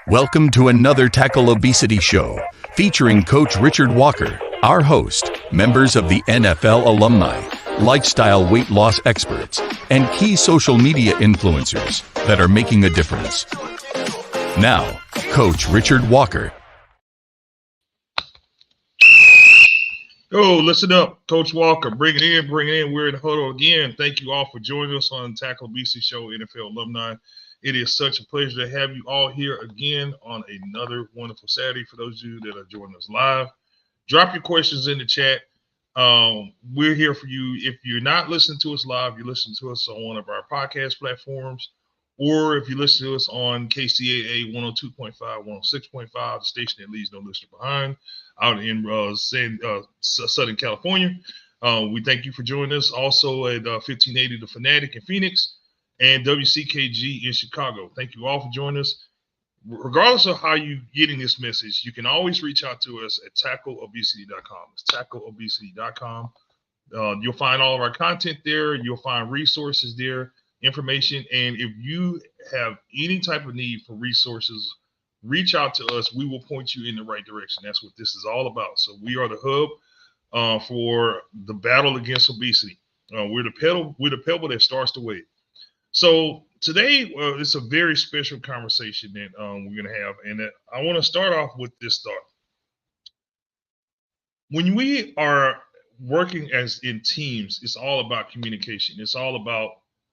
Welcome to another Tackle Obesity show featuring Coach Richard Walker, our host, members of the NFL alumni, lifestyle weight loss experts, and key social media influencers that are making a difference. Now, Coach Richard Walker. Oh, listen up. Coach Walker, bring it in. We're in Huddle again. Thank you all for joining us on Tackle Obesity Show, NFL alumni. It is such a pleasure to have you all here again on another wonderful Saturday. For those of you that are joining us live, drop your questions in the chat. We're here for you. If you're not listening to us live, you listen to us on one of our podcast platforms, or if you listen to us on KCAA 102.5, 106.5, the station that leaves no listener behind, out in Southern California. We thank you for joining us. Also at 1580 The Fanatic in Phoenix and WCKG in Chicago. Thank you all for joining us. Regardless of how you're getting this message, you can always reach out to us at tackleobesity.com. It's tackleobesity.com. You'll find all of our content there. You'll find resources there, information. And if you have any type of need for resources, reach out to us. We will point you in the right direction. That's what this is all about. So we are the hub for the battle against obesity. We're the pebble that starts the wave. So today, it's a very special conversation that we're going to have. And I want to start off with this thought. When we are working as in teams, it's all about communication. It's all about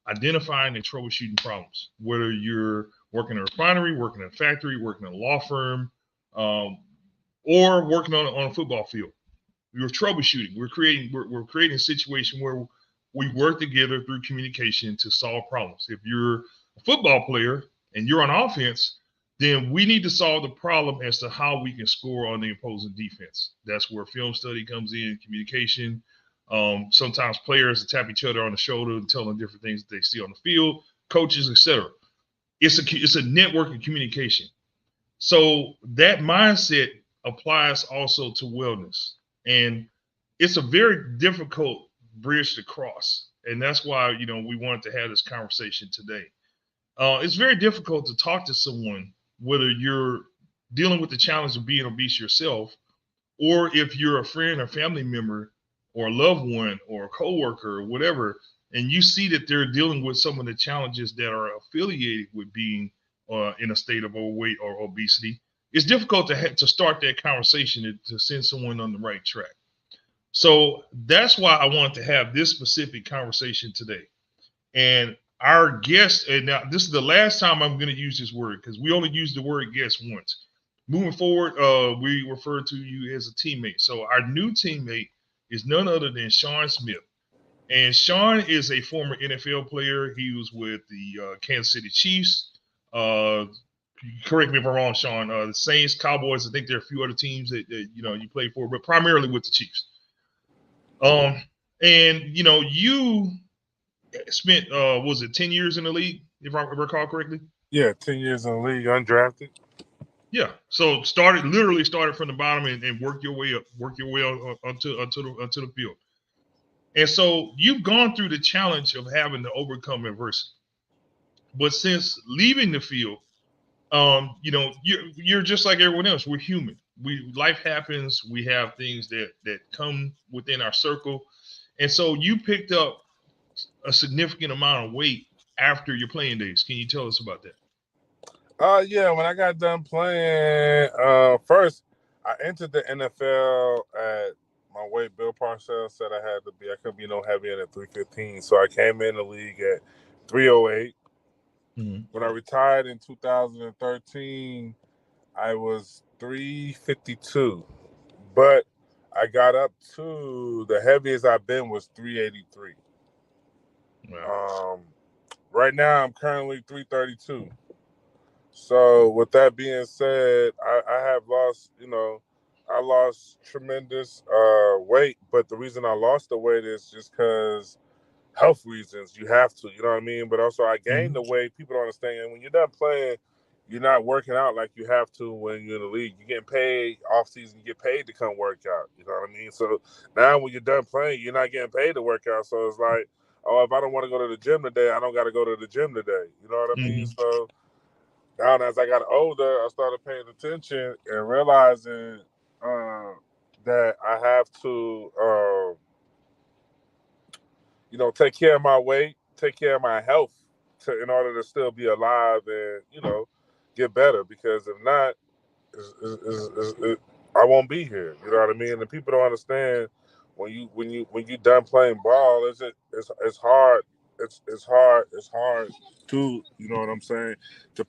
identifying and troubleshooting problems, whether you're working in a refinery, working in a factory, working in a law firm, or working on a football field. We're troubleshooting. We're creating a situation where we work together through communication to solve problems. If you're a football player and you're on offense, then we need to solve the problem as to how we can score on the opposing defense. That's where film study comes in, communication. Sometimes players tap each other on the shoulder and tell them different things that they see on the field, coaches, etc. It's a network of communication. So that mindset applies also to wellness. And it's a very difficult bridge to cross. And that's why, we wanted to have this conversation today. It's very difficult to talk to someone, whether you're dealing with the challenge of being obese yourself, or if you're a friend or family member or a loved one or a coworker or whatever, and you see that they're dealing with some of the challenges that are affiliated with being in a state of overweight or obesity. It's difficult to start that conversation to send someone on the right track. So that's why I wanted to have this specific conversation today. And our guest, and now this is the last time I'm going to use this word because we only use the word guest once. Moving forward, we refer to you as a teammate. So our new teammate is none other than Shaun Smith. And Shaun is a former NFL player. He was with the Kansas City Chiefs. Correct me if I'm wrong, Shaun. The Saints, Cowboys. I think there are a few other teams that you played for, but primarily with the Chiefs. And you spent was it 10 years in the league, if I recall correctly? Yeah, 10 years in the league, undrafted. Yeah. So literally started from the bottom and work your way up, onto the field. And so you've gone through the challenge of having to overcome adversity. But since leaving the field, you're just like everyone else. We're human. Life happens. We have things that come within our circle. And so you picked up a significant amount of weight after your playing days. Can you tell us about that? Yeah, when I got done playing, first I entered the NFL at my weight. Bill Parcells said I couldn't be no heavier than 315. So I came in the league at 308. Mm-hmm. When I retired in 2013, I was 352. But I got up to the heaviest I've been was 383. Wow. Right now I'm currently 332. So with that being said, I have lost, I lost tremendous weight. But the reason I lost the weight is just because health reasons. You have to, you know what I mean? But also I gained the weight. People don't understand. When you're done playing, you're not working out like you have to when you're in the league. You're getting paid off season. You get paid to come work out. You know what I mean? So now when you're done playing, you're not getting paid to work out. So it's like, oh, if I don't want to go to the gym today, I don't got to go to the gym today. You know what I mean? So now as I got older, I started paying attention and realizing that I have to, take care of my weight, take care of my health in order to still be alive and, get better. Because if not, I won't be here. You know what I mean? And people don't understand when you done playing ball, it's hard. It's hard to, you know what I'm saying, to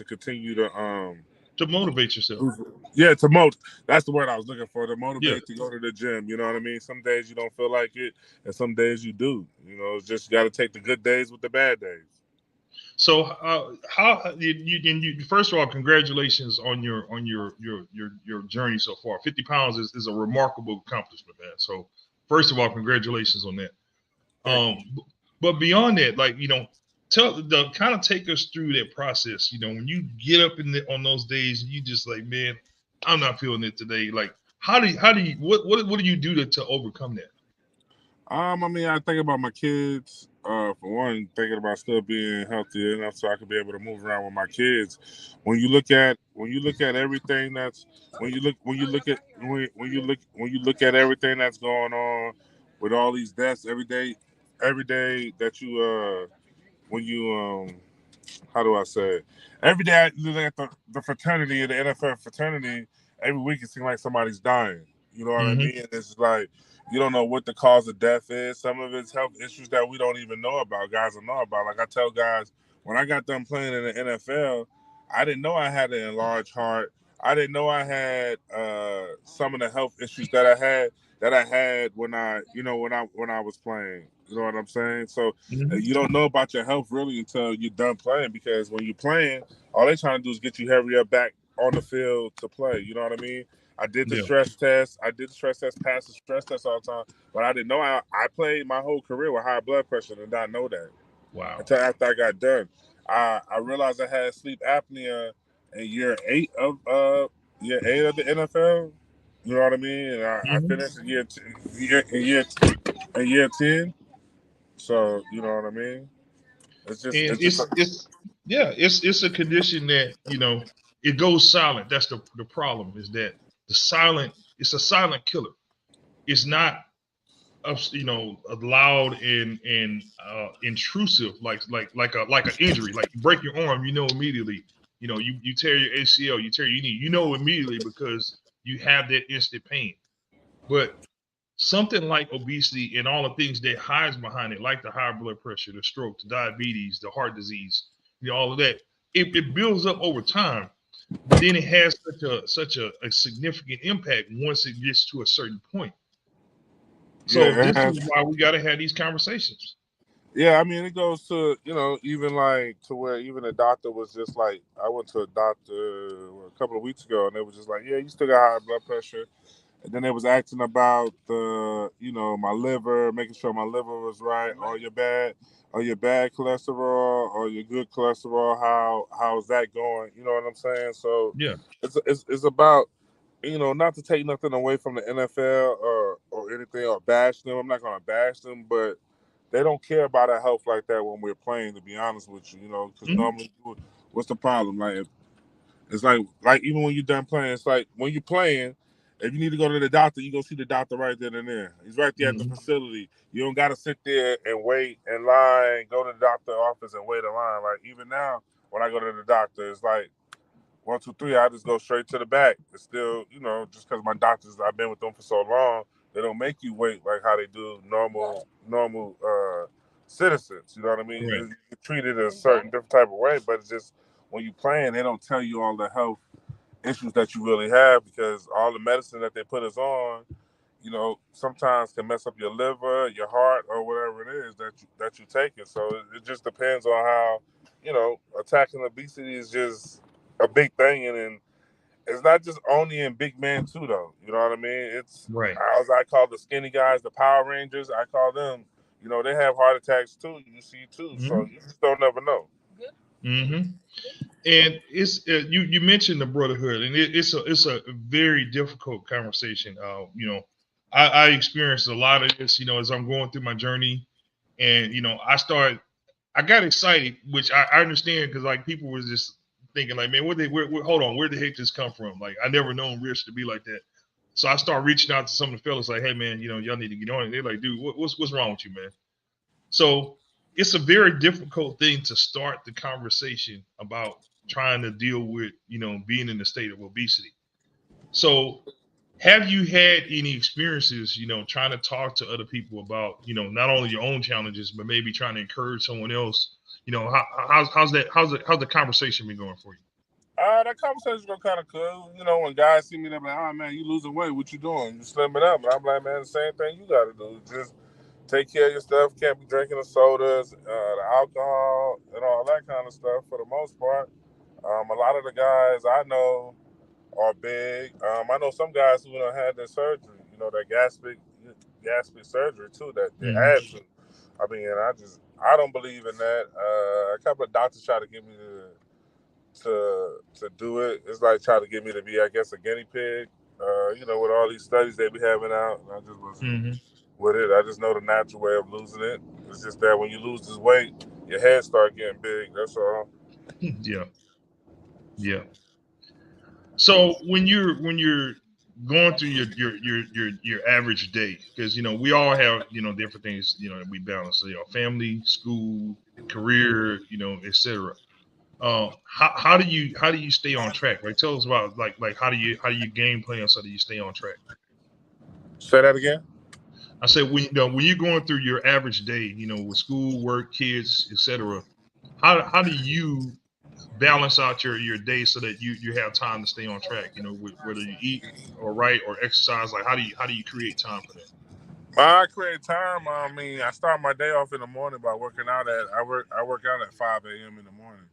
continue to motivate yourself. yeah, that's the word I was looking for, to motivate Yeah. to go to the gym. You know what I mean? Some days you don't feel like it, and some days you do. It's just got to take the good days with the bad days. So how you first of all, congratulations on your journey so far. 50 pounds is a remarkable accomplishment, man. So first of all, congratulations on that. But beyond that, like, kind of take us through that process. When you get up on those days, you just like, man, I'm not feeling it today. Like, what do you do to overcome that? I mean, I think about my kids. For one, thinking about still being healthy enough so I can be able to move around with my kids. When you look at everything that's when you look at everything that's going on with all these deaths every day that you when you how do I say it? Every day I look at the fraternity, the NFL fraternity, every week it seems like somebody's dying. You know what I mean? It's like you don't know what the cause of death is. Some of it's health issues that we don't even know about. Guys don't know about. Like I tell guys, when I got done playing in the NFL, I didn't know I had an enlarged heart. I didn't know I had some of the health issues that I had when I was playing. You know what I'm saying? So you don't know about your health really until you're done playing, because when you're playing, all they're trying to do is get you heavier back on the field to play. You know what I mean? I did the stress test. Passed the stress test all the time. But I didn't know I played my whole career with high blood pressure and did not know that. Wow. Until after I got done. I realized I had sleep apnea in year 8 of the NFL. You know what I mean? And I finished in year 10. So you know what I mean? It's a condition that it goes silent. That's the problem, is that it's a silent killer. It's not loud and intrusive like an injury. Like you break your arm, immediately. You tear your ACL, you tear your knee, immediately, because you have that instant pain. But something like obesity and all the things that hides behind it, like the high blood pressure, the stroke, the diabetes, the heart disease, all of that, it builds up over time. But then it has such a significant impact once it gets to a certain point. So this is why we got to have these conversations. Yeah, I mean, it goes to, even like to where even a doctor was just like, I went to a doctor a couple of weeks ago and they was just like, yeah, you still got high blood pressure. And then they was asking about my liver, making sure my liver was right, or your bad cholesterol, or your good cholesterol. How's that going? You know what I'm saying? So yeah, it's about, not to take nothing away from the NFL or anything or bash them. I'm not gonna bash them, but they don't care about our health like that when we're playing. To be honest with you, because normally, what's the problem? Like it's like even when you're done playing, it's like when you're playing. If you need to go to the doctor, you go see the doctor right then and there. He's right there at the facility. You don't got to sit there and wait in line, go to the doctor's office and wait in line. Like even now, when I go to the doctor, it's like 1, 2, 3. I just go straight to the back. It's still, just because my doctors, I've been with them for so long, they don't make you wait like how they do normal citizens. You know what I mean? Right. You're treated a certain different type of way, but it's just when you're playing, they don't tell you all the health issues that you really have, because all the medicine that they put us on, sometimes can mess up your liver, your heart, or whatever it is that you taking. So it just depends on how, attacking obesity is just a big thing, and it's not just only in big men too, though. You know what I mean? It's right. As I call the skinny guys, the Power Rangers. I call them. They have heart attacks too. You see too, so you just don't never know. And it's you mentioned the brotherhood, and it's a very difficult conversation. I experienced a lot of this, as I'm going through my journey, and I I got excited, which I understand because like people was just thinking like, man, hold on, where the heck this come from? Like I never known Rich to be like that. So I start reaching out to some of the fellas like, hey man, y'all need to get on it. They're like, dude, what's wrong with you, man? So it's a very difficult thing to start the conversation about trying to deal with, being in the state of obesity. So have you had any experiences, trying to talk to other people about, not only your own challenges, but maybe trying to encourage someone else? How's the conversation been going for you? That conversation's been kind of cool. When guys see me, they're like, "Oh man, you losing weight? What you doing? You slimming up?" And I'm like, "Man, the same thing you got to do. Just take care of your stuff. Can't be drinking the sodas, the alcohol, and all that kind of stuff. For the most part, a lot of the guys I know are big. I know some guys who done had their surgery. That gastric surgery too. That they Mm-hmm. had to. I mean, I don't believe in that. A couple of doctors try to get me to do it. It's like trying to get me to be, I guess, a guinea pig. With all these studies they be having out, and I just wasn't Mm-hmm. with it. I just know the natural way of losing it. It's just that when you lose this weight, your head start getting big. That's all. Yeah. Yeah. So when you're going through your average day, because we all have different things that we balance, family, school, career, etc. How do you stay on track? Right, tell us about like how do you game plan so that you stay on track? Say that again. I said when you're going through your average day, with school, work, kids, etc. How do you balance out your day so that you have time to stay on track? Whether you eat or write or exercise, like how do you create time for that? I create time. I mean, I start my day off in the morning by working out I work out at 5 a.m. in the morning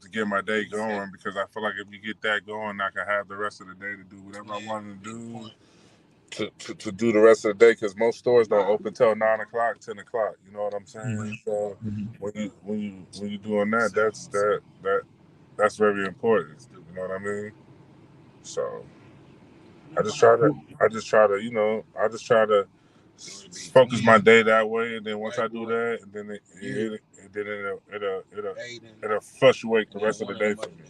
to get my day going because I feel like if you get that going, I can have the rest of the day to do whatever I want to do to do the rest of the day because most stores don't open till 9 o'clock, 10 o'clock. You know what I'm Mm-hmm. saying? So Mm-hmm. when you doing that, that's very important. You know what I mean? So I just try to focus my day that way, and then once I do that, and then it'll fluctuate the rest of the day for me.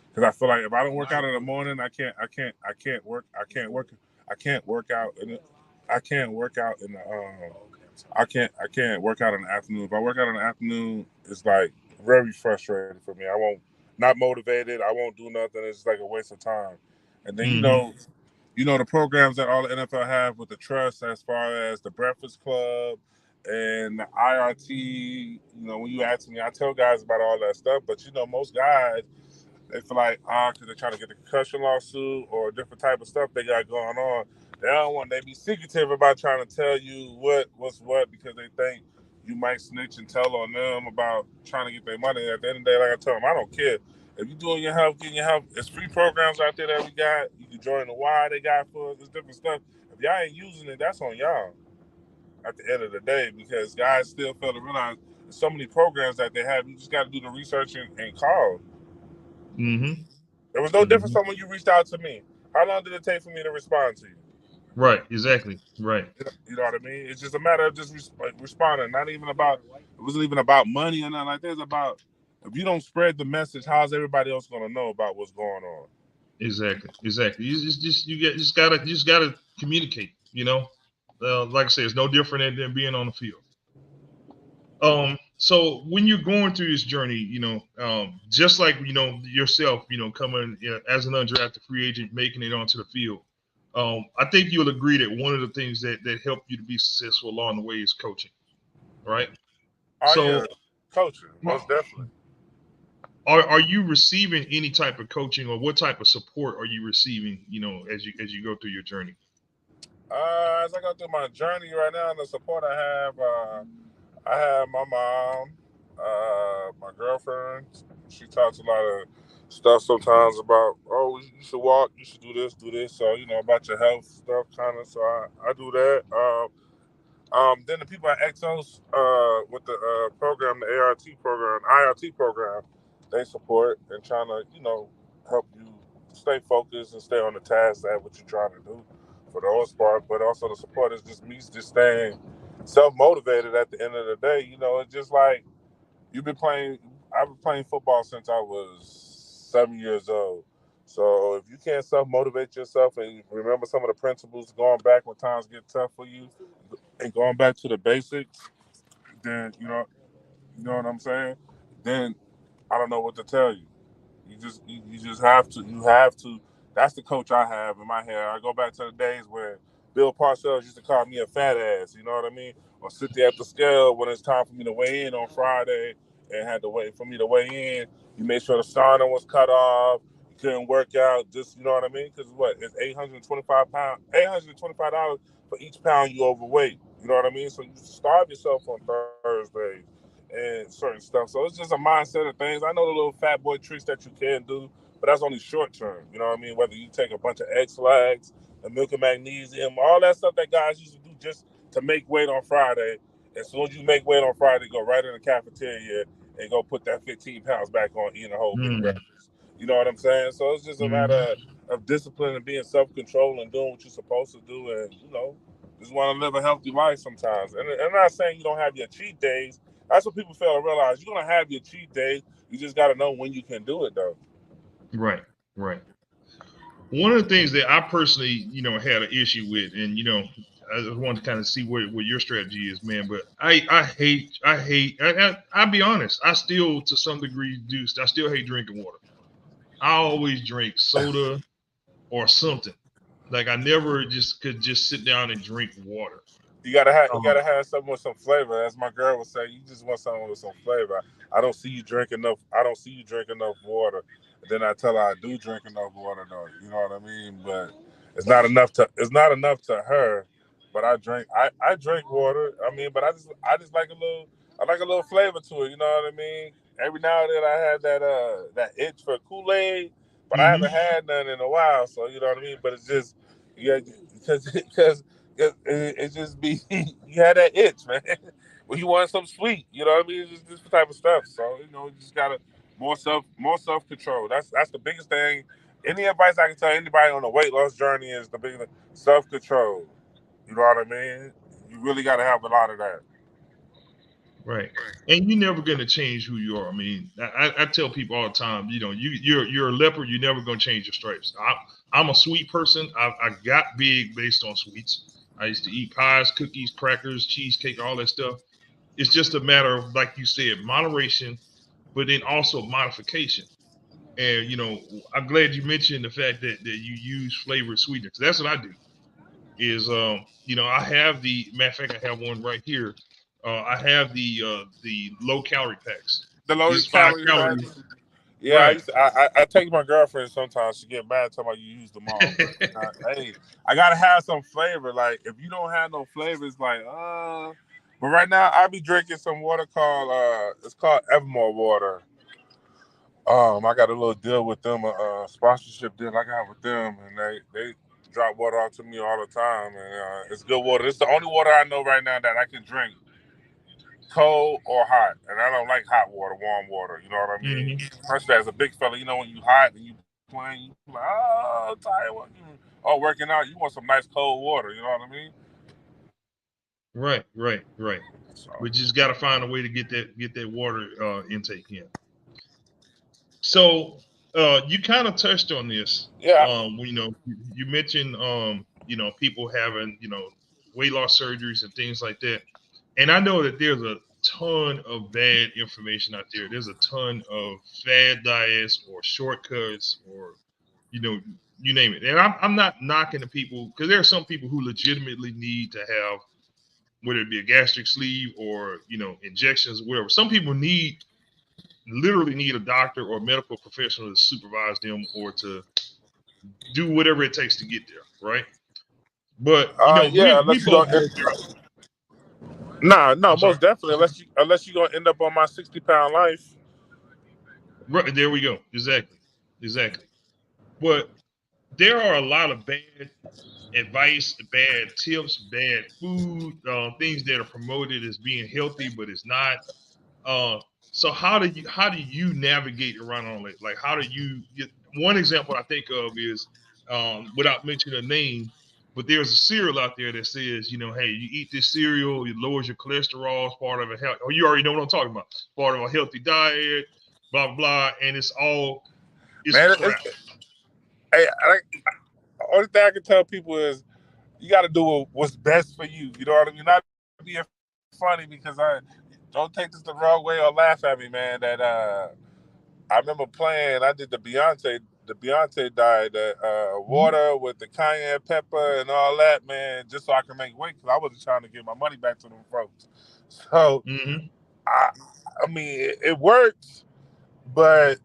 Because I feel like if I don't work out in the morning, I can't work out in the, I can't work out in the I can't work out in the afternoon. If I work out in the afternoon, it's like very frustrating for me. I won't not motivated. I won't do nothing. It's like a waste of time. And then Mm-hmm. the programs that all the NFL have with the trust, as far as the Breakfast Club and the IRT. When you ask me, I tell guys about all that stuff. But most guys they feel like, because they're trying to get a concussion lawsuit or different type of stuff they got going on. They don't want. They be secretive about trying to tell you what's what because they think you might snitch and tell on them about trying to get their money. At the end of the day, like I tell them, I don't care. If you doing your health, getting your health, it's free programs out there that we got. You can join the Y they got for us. It's different stuff. If y'all ain't using it, that's on y'all. At the end of the day, because guys still fail to realize there's so many programs that they have. You just got to do the research and call. Mm-hmm. There was no difference Mm-hmm. from when you reached out to me. How long did it take for me to respond to you? Right, exactly. Right. You know what I mean? It's just a matter of just responding. Not even about. It wasn't even about money or nothing like that. It's about if you don't spread the message, how's everybody else going to know about what's going on? Exactly. You just gotta communicate. Like I said, it's no different than being on the field. So when you're going through this journey, just like yourself, coming as an undrafted free agent, making it onto the field. I think you'll agree that one of the things that helped you to be successful along the way is coaching, right? Oh yeah, So, coaching, most definitely. are you receiving any type of coaching, or what type of support are you receiving? As you go through your journey. As I go through my journey right now, the support I have my mom, my girlfriend. She talks a lot of stuff sometimes about, oh, you should walk, you should do this. So about your health stuff, kind of. So I do that. Then the people at Exos with the program, the ART program, IRT program, they support and trying to help you stay focused and stay on the task that what you're trying to do for the most part. But also the support is just me just staying self motivated at the end of the day. You know, it's just like you've been playing. I've been playing football since I was 7 years old. So if you can't self motivate yourself and remember some of the principles going back when times get tough for you, and going back to the basics, then you know what I'm saying. Then I don't know what to tell you. You just have to. You have to. That's the coach I have in my head. I go back to the days where Bill Parcells used to call me a fat ass. You know what I mean? Or sit there at the scale when it's time for me to weigh in on Friday and had to wait for me to weigh in. You made sure the sauna was cut off. You couldn't work out. Just you know what I mean? Because what? It's 825 pounds, $825 for each pound you overweight. You know what I mean? So you starve yourself on Thursdays and certain stuff. So it's just a mindset of things. I know the little fat boy tricks that you can do, but that's only short term. You know what I mean? Whether you take a bunch of egg flags, the milk and magnesium, all that stuff that guys used to do just to make weight on Friday. As soon as you make weight on Friday, go right in the cafeteria and go put that 15 pounds back on eating a whole big Mm, breakfast. You know what I'm saying? So it's just a mm, matter of discipline and being self control and doing what you're supposed to do, and just want to live a healthy life sometimes. And I'm not saying you don't have your cheat days. That's what people fail to realize. You're gonna have your cheat days. You just got to know when you can do it, though. right, right. One of the things that I personally, had an issue with, and I just wanted to kind of see what your strategy is, man. But I'll be honest, I still to some degree do. I still hate drinking water. I always drink soda or something. Like I never just could just sit down and drink water. You gotta have something with some flavor. As my girl would say, you just want something with some flavor. I don't see you drink enough. I don't see you drink enough water. And then I tell her I do drink enough water, though. You know what I mean? But it's not enough to her. But I drink water. I mean, but I just like a little I like a little flavor to it. You know what I mean? Every now and then I have that itch for Kool-Aid, but I haven't Hmm. had none in a while. So you know what I mean. But it's just yeah, because it just be you had that itch, man. When you want something sweet, you know what I mean? It's just this type of stuff. So you just gotta more self control. That's the biggest thing. Any advice I can tell anybody on a weight loss journey is the biggest self control. You know what I mean? You really gotta have a lot of that. Right. And you're never going to change who you are. I mean, I tell people all the time, you're a leopard. You're never going to change your stripes. I'm a sweet person. I got big based on sweets. I used to eat pies, cookies, crackers, cheesecake, all that stuff. It's just a matter of, like you said, moderation, but then also modification. And I'm glad you mentioned the fact that you use flavored sweeteners. That's what I do. Is I have the matter of fact, I have one right here. I have the low calorie packs. The low Just five calorie calories. fats. Yeah, Right. I take my girlfriend sometimes. She get mad talking about you use them all. But hey, I gotta have some flavor. Like if you don't have no flavor, it's like But right now I be drinking some water called it's called Evermore water. I got a little deal with them, sponsorship deal I got with them, and they drop water off to me all the time, and it's good water. It's the only water I know right now that I can drink cold or hot, and I don't like hot water, warm water. You know what I mean? Hmm. Especially as a big fella, when you hot and you playing, you like, oh, tired. Working out, you want some nice cold water. You know what I mean? Right. Right. Right. So We just got to find a way to get that water intake in. So you kind of touched on this. yeah, You mentioned people having weight loss surgeries and things like that. And I know that there's a ton of bad information out there. There's a ton of fad diets or shortcuts or you know you name it. And I'm not knocking the people because there are some people who legitimately need to have whether it be a gastric sleeve or injections, whatever. Some people literally need a doctor or a medical professional to supervise them or to do whatever it takes to get there, right? But yeah. we Unless you both gonna, go through. nah, no, I'm sorry. most definitely. Unless you gonna end up on my 60 pound life. Right there we go. Exactly, exactly. But there are a lot of bad advice, bad tips, bad food, things that are promoted as being healthy, but it's not. Uh, so how do you navigate around all that? Like how do you get one example I think of is without mentioning a name. But there's a cereal out there that says, you know, hey, you eat this cereal, it lowers your cholesterol, it's part of a health. Oh, you already know what I'm talking about. It's part of a healthy diet, blah blah blah, and it's Man, crap. Hey, only thing I can tell people is you got to do what's best for you. You know what I mean? Not being funny because I don't take this the wrong way or laugh at me, man. That I remember playing. I did the Beyonce diet, water with the cayenne pepper and all that, man, just so I can make weight because I wasn't trying to get my money back to them folks. So I mean, it works, but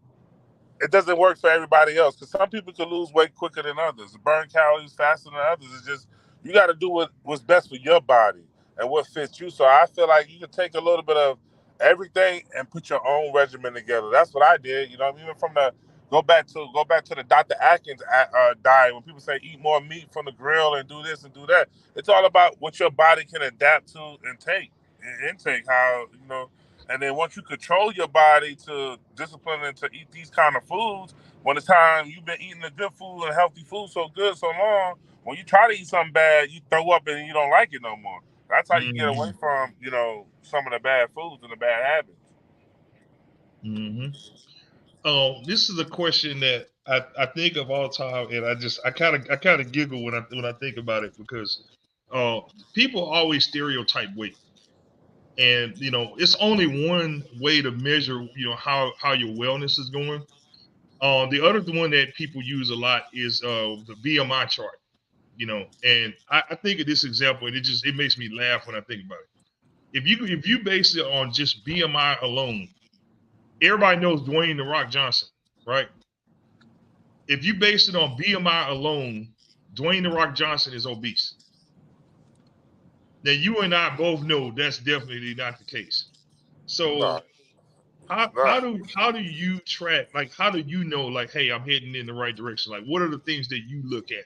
it doesn't work for everybody else because some people can lose weight quicker than others, burn calories faster than others. It's just you got to do what's best for your body and what fits you. So I feel like you can take a little bit of everything and put your own regimen together. That's what I did. You know, even from the go back to the Dr. Atkins diet. When people say eat more meat from the grill and do this and do that, it's all about what your body can adapt to and intake. How you know. And then once you control your body to discipline and to eat these kind of foods, when it's time you've been eating the good food and healthy food so good so long, when you try to eat something bad, you throw up and you don't like it no more. That's how you get away from, you know, some of the bad foods and the bad habits. This is a question that I think of all the time, and I kind of giggle when I think about it because people always stereotype weight. And you know, it's only one way to measure, you know, how your wellness is going. The other one that people use a lot is the BMI chart. You know, and I think of this example, and it makes me laugh when I think about it. If you base it on just BMI alone, everybody knows Dwayne the Rock Johnson, right? If you base it on BMI alone, Dwayne the Rock Johnson is obese. Now you and I both know that's definitely not the case. So No, how no. do you track, like how do you know, like, hey, I'm heading in the right direction? Like what are the things that you look at?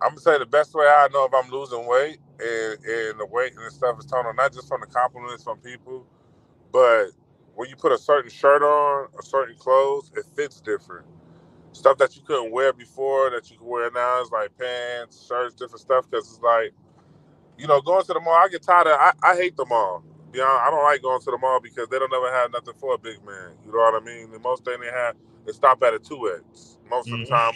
I'm gonna say the best way I know if I'm losing weight and the weight and the stuff is total, not just from the compliments from people, but when you put a certain shirt on, a certain clothes, it fits different. Stuff that you couldn't wear before that you can wear now is like pants, shirts, different stuff. Because it's like, you know, going to the mall, I get tired of. I hate the mall. You know, I don't like going to the mall because they don't ever have nothing for a big man. You know what I mean? The most thing they have, they stop at a 2X most of the time,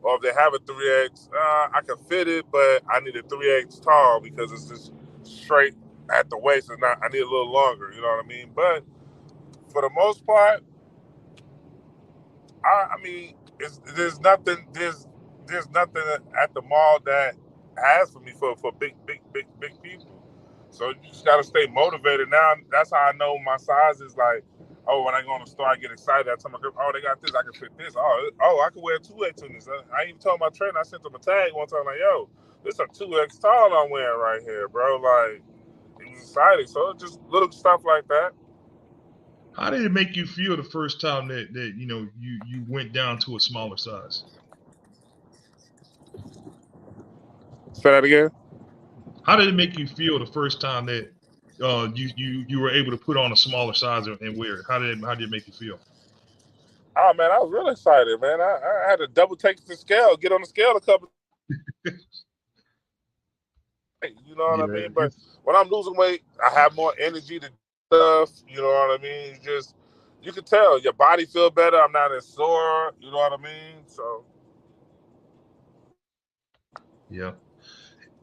or if they have a 3X, I can fit it, but I need a 3X tall because it's just straight at the waist, and not. I need a little longer. You know what I mean? But for the most part, I mean, there's nothing at the mall that has for me for big people. So you just gotta stay motivated. Now that's how I know my size is like. Oh, when I go in the store, I get excited. I tell my girl, "Oh, they got this. I can fit this. Oh, I can wear 2X in this." I even told my trainer. I sent him a tag one time. Like, "Yo, this a 2X tall I'm wearing right here, bro." Like, it was exciting. So just little stuff like that. How did it make you feel the first time that you know you went down to a smaller size? Say that again. How did it make you feel the first time that you were able to put on a smaller size and wear it? How did it make you feel? Oh man, I was really excited, man. I had to double take the scale, get on the scale a couple. You know what I Yeah, mean? But when I'm losing weight, I have more energy to do stuff. You know what I mean? You can tell your body feel better. I'm not as sore. You know what I mean? So yeah.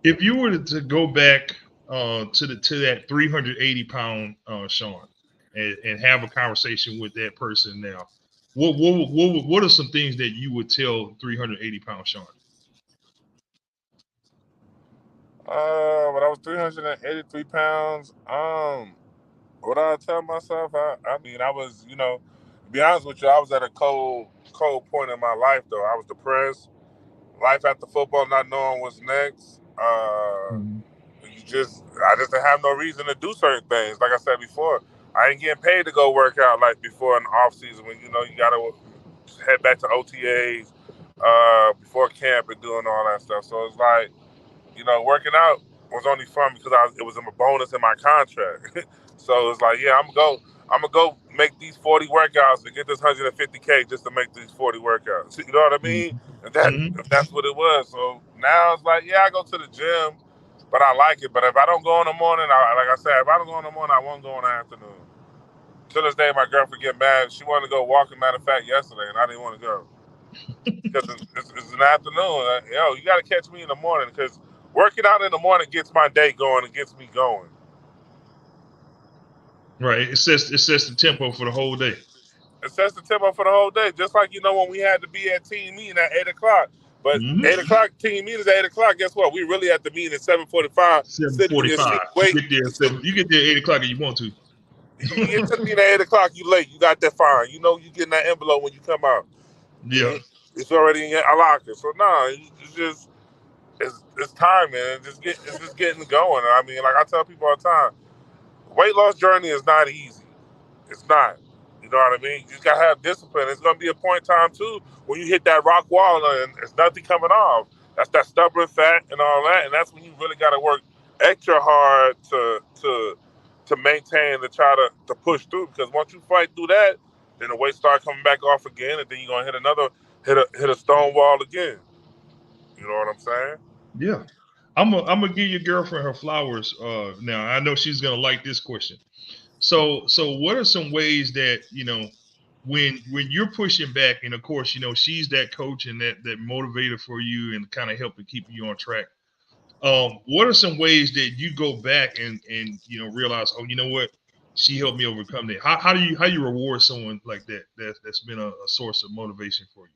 If you were to go back to that 380-pound Shaun and have a conversation with that person now, what are some things that you would tell 380-pound Shaun? when I was 383 pounds, what I tell myself, I mean, I was, you know, to be honest with you, I was at a cold point in my life. Though I was depressed. Life after football, not knowing what's next. I just didn't have no reason to do certain things. Like I said before, I ain't getting paid to go work out like before in the off season when you know you gotta head back to OTAs before camp and doing all that stuff. So it's like, you know, working out was only fun because it was a bonus in my contract. So it's like, yeah, I'm gonna go. I'm gonna go make these 40 workouts and get this 150K just to make these 40 workouts. You know what I mean? And that's what it was. So now it's like, yeah, I go to the gym, but I like it. But if I don't go in the morning, like I said, if I don't go in the morning, I won't go in the afternoon. To this day, my girlfriend get mad. She wanted to go walking, matter of fact, yesterday, and I didn't want to go because it's an afternoon. Yo, you got to catch me in the morning because working out in the morning gets my day going and gets me going. Right. It sets the tempo for the whole day. It sets the tempo for the whole day. Just like, when we had to be at team meeting at 8 o'clock. But 8 o'clock, team meeting is at 8 o'clock. Guess what? We really at the meeting at 7:45. 7:45. You get there at 8 o'clock if you want to. You get to the meeting at 8 o'clock, you late. You got that fine. You getting that envelope when you come out. Yeah. It's already in your locker. So, it's just, it's time, man. It's just getting going. I mean, like I tell people all the time, weight loss journey is not easy. It's not. You know what I mean? You just gotta have discipline. It's gonna be a point in time too when you hit that rock wall and there's nothing coming off. That's that stubborn fat and all that, and that's when you really gotta work extra hard to maintain to try to push through. Because once you fight through that, then the weight start coming back off again, and then you're gonna hit a stone wall again. You know what I'm saying? Yeah. I'm gonna give your girlfriend her flowers. Now I know she's gonna like this question. So what are some ways that when you're pushing back, and of course she's that coach and that motivator for you and kind of helping keep you on track. What are some ways that you go back and realize, oh, you know what, she helped me overcome that? How do you reward someone like that's been a source of motivation for you?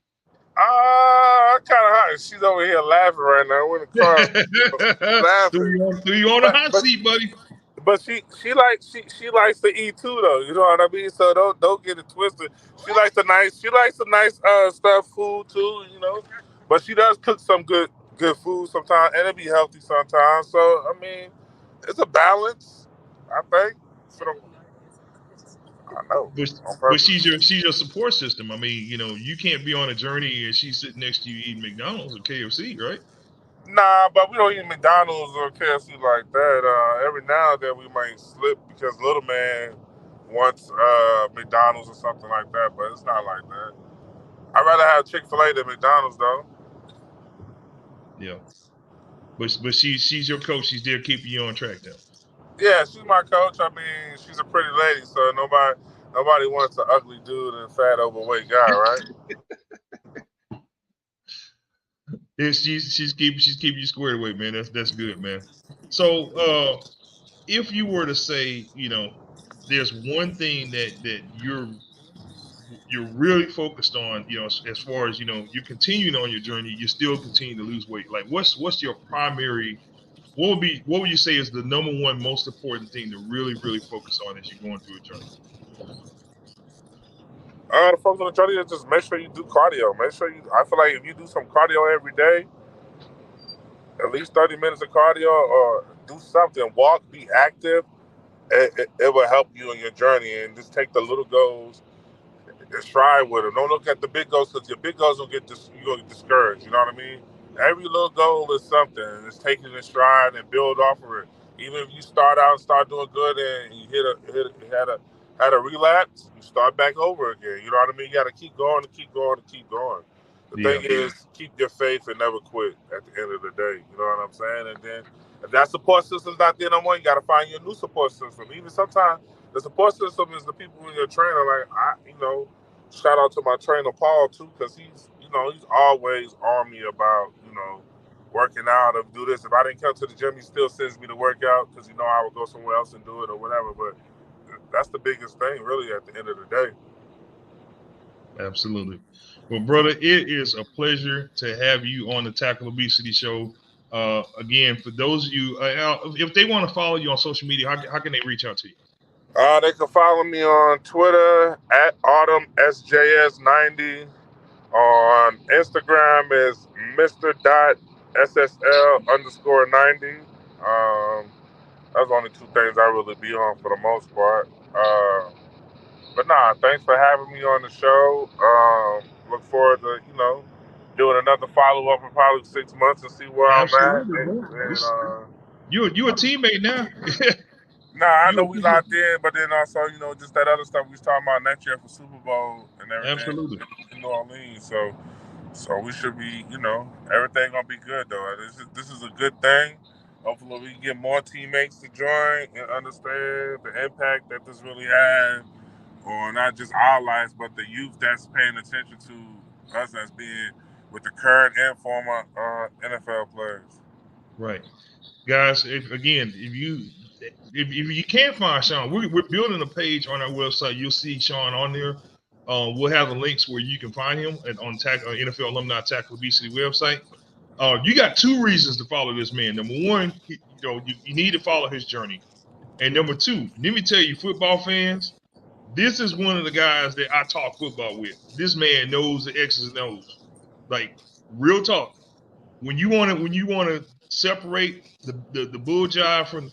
Kind of hot. She's over here laughing right now. We're in the car laughing. Threw you on the hot seat, buddy. But she likes to eat too, though. You know what I mean? So don't get it twisted. She likes the nice stuff, food too. But she does cook some good food sometimes, and it be healthy sometimes. So I mean, it's a balance, I think. I know. But she's your support system. I mean, you can't be on a journey and she's sitting next to you eating McDonald's or KFC, right? Nah, but we don't eat McDonald's or KFC like that. Every now and then we might slip because little man wants McDonald's or something like that, but it's not like that. I'd rather have Chick-fil-A than McDonald's, though. Yeah. But she's your coach. She's there keeping you on track now. Yeah, she's my coach. I mean, she's a pretty lady, so nobody wants an ugly dude and fat, overweight guy, right? Yeah, she's keeping you squared away, man. That's good, man. So if you were to say, there's one thing that you're really focused on, as far as you're continuing on your journey, you still continue to lose weight. Like, what's your primary? What would you say is the number one most important thing to really focus on as you're going through a journey? The focus on the journey is just make sure you do cardio. I feel like if you do some cardio every day, at least 30 minutes of cardio, or do something, walk, be active, it will help you in your journey. And just take the little goals and strive with them. Don't look at the big goals, because your big goals you're gonna get discouraged. You know what I mean? Every little goal is something. It's taking it in stride and build off of it. Even if you start out and start doing good and you had a relapse, you start back over again. You know what I mean? You got to keep going and keep going and keep going. The thing is, keep your faith and never quit at the end of the day. You know what I'm saying? And then if that support system's not there no more, you got to find your new support system. Even sometimes the support system is the people in your trainer. Like, shout out to my trainer, Paul, too, because he's always on me about, working out or do this. If I didn't come to the gym, he still sends me to work out because, I would go somewhere else and do it or whatever. But that's the biggest thing, really, at the end of the day. Absolutely. Well, brother, it is a pleasure to have you on the Tackle Obesity Show. Again, for those of you, if they want to follow you on social media, how can they reach out to you? They can follow me on Twitter at AutumnSJS90. On Instagram is Mr.SSL_90. That's only two things I really be on for the most part. But thanks for having me on the show. Look forward to, doing another follow-up in probably 6 months and see where I'm at. You a teammate now. Nah, I know we locked in, but then also, you know, just that other stuff we was talking about next year for Super Bowl and everything. Absolutely. In New Orleans. So we should be, you know, everything gonna be good though. This is a good thing. Hopefully we can get more teammates to join and understand the impact that this really had on not just our lives, but the youth that's paying attention to us as being with the current and former NFL players. Right. Guys, if you can't find Shaun, we're building a page on our website. You'll see Shaun on there. We'll have the links where you can find him on NFL Alumni Tackle Obesity website. You got two reasons to follow this man. Number one, you need to follow his journey, and number two, let me tell you, football fans, this is one of the guys that I talk football with. This man knows the X's and O's, like real talk. When you want to separate the bull jive from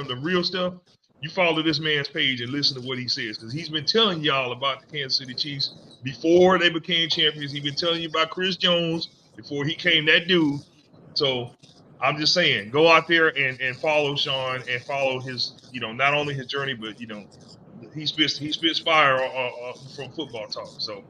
the real stuff, you follow this man's page and listen to what he says, because he's been telling y'all about the Kansas City Chiefs before they became champions. He's been telling you about Chris Jones before he came that dude. So I'm just saying, go out there and follow Shaun and follow his, not only his journey, but he spits fire from football talk. So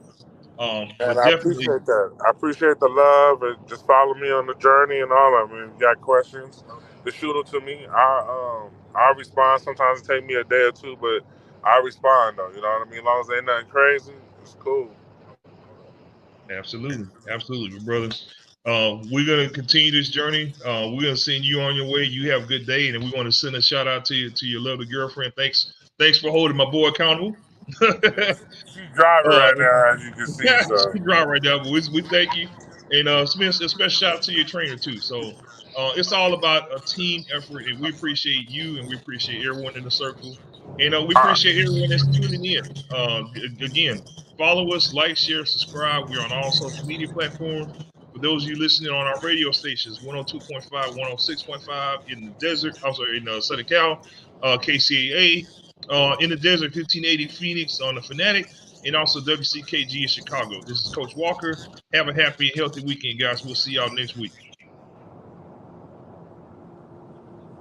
And but I definitely. appreciate that. I appreciate the love and just follow me on the journey and all. I mean, if you got questions, just shoot them to me. I'll respond. Sometimes it take me a day or two, but I respond though. You know what I mean? As long as ain't nothing crazy, it's cool. Absolutely, brother. We're gonna continue this journey. We're gonna send you on your way. You have a good day, and we want to send a shout out to your lovely girlfriend. Thanks for holding my boy accountable. She's driving right now, as you can see. So She's driving right now, but we thank you, and a special shout out to your trainer too. So it's all about a team effort, and we appreciate you, and we appreciate everyone in the circle, and we appreciate everyone that's tuning in. Again, follow us, like, share, subscribe. We're on all social media platforms. For those of you listening on our radio stations, 102.5, 106.5 in the desert, in Southern Cal, KCAA, in the desert, 1580 Phoenix on the Fanatic, and also WCKG in Chicago. This is Coach Walker. Have a happy and healthy weekend, guys. We'll see y'all next week.